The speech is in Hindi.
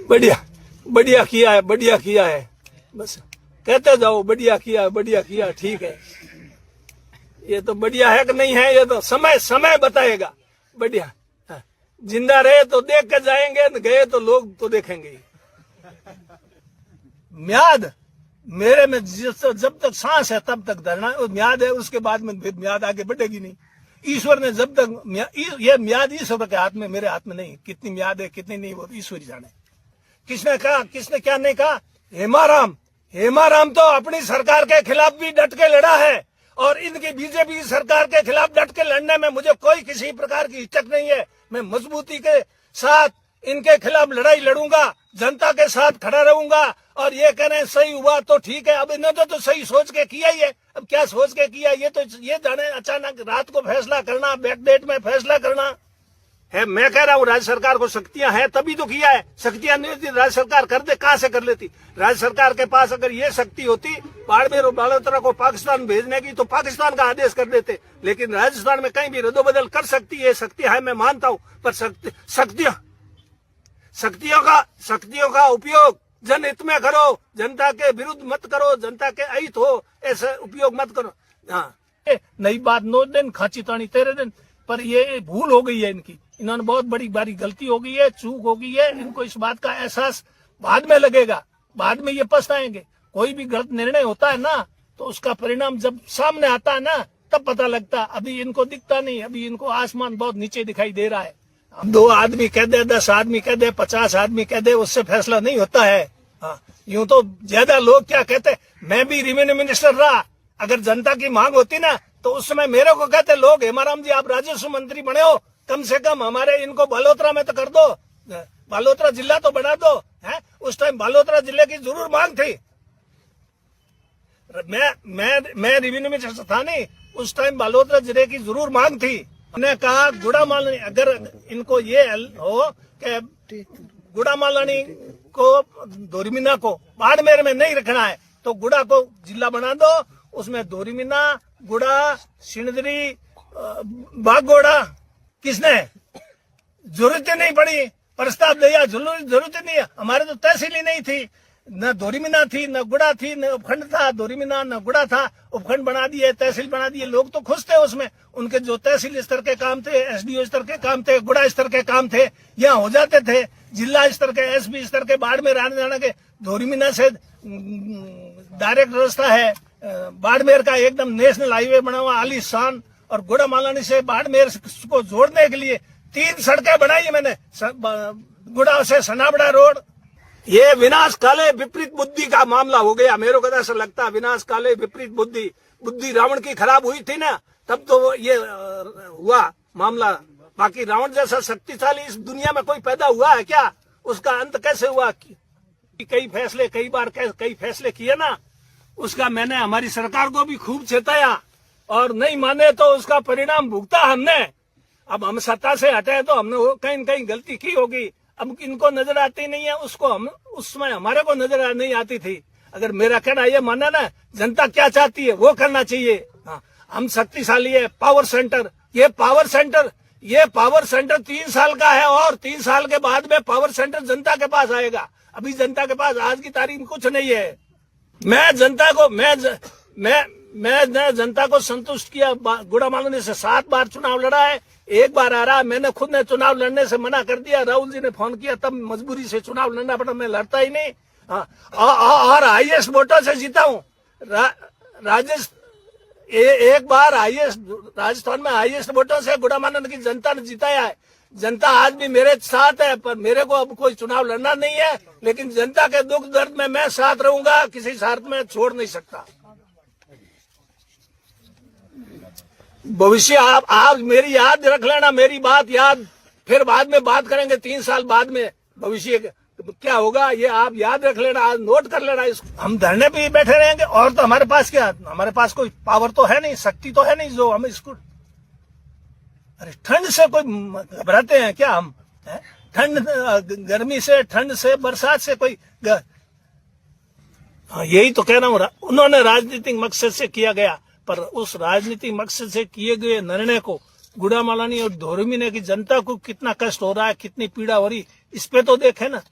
बढ़िया बढ़िया किया है, बढ़िया किया है, बस कहते जाओ बढ़िया किया, ठीक है। ये तो बढ़िया है कि नहीं है, ये तो समय समय बताएगा। बढ़िया, जिंदा रहे तो देख के जाएंगे, गए तो लोग तो देखेंगे। म्याद मेरे में जब तक सांस है तब तक धरना म्याद है, उसके बाद में फिर म्याद आगे बढ़ेगी नहीं। ईश्वर ने जब तक ये म्याद ईश्वर के हाथ में, मेरे हाथ में नहीं। कितनी म्याद है कितनी नहीं वो ईश्वर ही जाने। किसने कहा, किसने क्या नहीं कहा। हेमाराम तो अपनी सरकार के खिलाफ भी डट के लड़ा है, और इनकी बीजेपी सरकार के खिलाफ डट के लड़ने में मुझे कोई किसी प्रकार की हिचक नहीं है। मैं मजबूती के साथ इनके खिलाफ लड़ाई लड़ूंगा, जनता के साथ खड़ा रहूंगा। और ये कह रहे हैं सही हुआ तो ठीक है, अब इन्होंने तो सही सोच के किया ही है। अब क्या सोच के किया, ये तो ये जाने। अचानक रात को फैसला करना, बैकडेट में फैसला करना है। मैं कह रहा हूँ राज्य सरकार को शक्तियां हैं तभी तो किया है। शक्तियां नहीं थी राज्य सरकार कर दे, कहां से कर लेती। राज्य सरकार के पास अगर ये शक्ति होती बाड़मेर और बालोतरा को पाकिस्तान भेजने की, तो पाकिस्तान का आदेश कर देते। लेकिन राजस्थान में कहीं भी रद्दोबदल कर सकती है, शक्तियां है, मैं मानता हूं। पर शक्तियों का उपयोग जनहित में करो, जनता के विरुद्ध मत करो, जनता के अहित हो ऐसा उपयोग मत करो। हाँ, नई बात 9 दिन, खाची तानी 13 दिन। पर ये भूल हो गई है इनकी, इन्होंने बहुत बड़ी गलती हो गई है, चूक हो गई है। इनको इस बात का एहसास बाद में लगेगा, बाद में ये पछताएंगे। कोई भी गलत निर्णय होता है ना, तो उसका परिणाम जब सामने आता है ना, तब पता लगता। अभी इनको दिखता नहीं, अभी इनको आसमान बहुत नीचे दिखाई दे रहा है। 2 आदमी कह दे, 10 आदमी कह दे, 50 आदमी कह दे, उससे फैसला नहीं होता है। हाँ, यूं तो ज्यादा लोग क्या कहते, मैं भी रेवेन्यू मिनिस्टर रहा, अगर जनता की मांग होती ना तो उस समय मेरे को कहते लोग, हेमाराम जी आप राजस्व मंत्री बने हो, कम से कम हमारे इनको बालोतरा में तो कर दो, बालोतरा जिला तो बना दो। है उस टाइम बालोतरा जिले की जरूर मांग थी। मैं रेवेन्यू मिनिस्टर था नहीं, उस टाइम बालोतरा जिले की जरूर मांग थी। मैंने कहा गुड़ा मालानी, अगर इनको ये हो कि गुड़ा मालानी को, धोरीमीना को बाड़मेर में नहीं रखना है, तो गुड़ा को जिला बना दो। उसमें धोरीमीना, गुड़ा, सिणधरी, बागोड़ा, किसने जरूरत ही नहीं पड़ी। प्रस्ताव दिया, जरूरत ही नहीं है। हमारे तो तहसील ही नहीं थी, न धोरीमीना थी, न गुड़ा थी, न उपखंड था। धोरीमीना न गुड़ा था, उपखंड बना दिए, तहसील बना दिए। लोग तो खुश थे उसमें, उनके जो तहसील स्तर के काम थे, एसडीओ स्तर के काम थे, गुड़ा स्तर के काम थे, यहाँ हो जाते थे। जिला स्तर के, एसपी स्तर के, बाड़मेर आने जाने के, धोरीमीना से डायरेक्ट रास्ता है। बाड़मेर का एकदम नेशनल हाईवे बना हुआ आलीशान, और गुड़ा मालानी से बाड़मेर को जोड़ने के लिए 3 सड़कें बनाई है मैंने। गुड़ा से सनाबड़ा रोड। ये विनाश काले विपरीत बुद्धि का मामला हो गया। मेरे को ऐसा लगता है विनाश काले विपरीत बुद्धि रावण की खराब हुई थी ना, तब तो ये हुआ मामला। बाकी रावण जैसा शक्तिशाली इस दुनिया में कोई पैदा हुआ है क्या? उसका अंत कैसे हुआ? कई फैसले किए ना, उसका मैंने हमारी सरकार को भी खूब चेताया, और नहीं माने तो उसका परिणाम भुगता हमने। अब हम सत्ता से हटे तो हमने कहीं न कहीं गलती की होगी। अब इनको नजर आती नहीं है, उसको हम उस समय हमारे को नजर नहीं आती थी। अगर मेरा कहना ये माना ना, जनता क्या चाहती है वो करना चाहिए। हाँ, हम शक्तिशाली है। पावर सेंटर, ये पावर सेंटर 3 साल का है, और 3 साल के बाद में पावर सेंटर जनता के पास आएगा। अभी जनता के पास आज की तारीख में कुछ नहीं है। मैं जनता को संतुष्ट किया। गुड़ा मालानी से 7 बार चुनाव लड़ा है, 1 बार आ रहा। मैंने खुद ने चुनाव लड़ने से मना कर दिया। राहुल जी ने फोन किया, तब मजबूरी से चुनाव लड़ना पड़ा। मैं लड़ता ही नहीं। हाँ, और हाईएस्ट वोटों से जीता हूँ। एक बार राजस्थान में हाईएस्ट वोटों से गुड़ा मालानी की जनता ने जिताया है। जनता आज भी मेरे साथ है, पर मेरे को अब कोई चुनाव लड़ना नहीं है। लेकिन जनता के दुख दर्द में मैं साथ रहूंगा, किसी शर्त में छोड़ नहीं सकता। भविष्य आप मेरी याद रख लेना, मेरी बात याद, फिर बाद में बात करेंगे 3 साल बाद में भविष्य क्या होगा, ये आप याद रख लेना, आज नोट कर लेना इसको। हम धरने पे ही बैठे रहेंगे, और तो हमारे पास क्या, हमारे पास कोई पावर तो है नहीं, शक्ति तो है नहीं जो हम इसको। अरे ठंड से कोई घबराते हैं क्या हम? ठंड, गर्मी से, ठंड से, बरसात से कोई हाँ, यही तो कह रहा हूँ। उन्होंने राजनीतिक मकसद से किया गया, पर उस राजनीतिक मकसद से किए गए निर्णय को गुड़ा मालानी और धोरीमीना की जनता को कितना कष्ट हो रहा है, कितनी पीड़ा हो रही, इस पे तो देखे ना।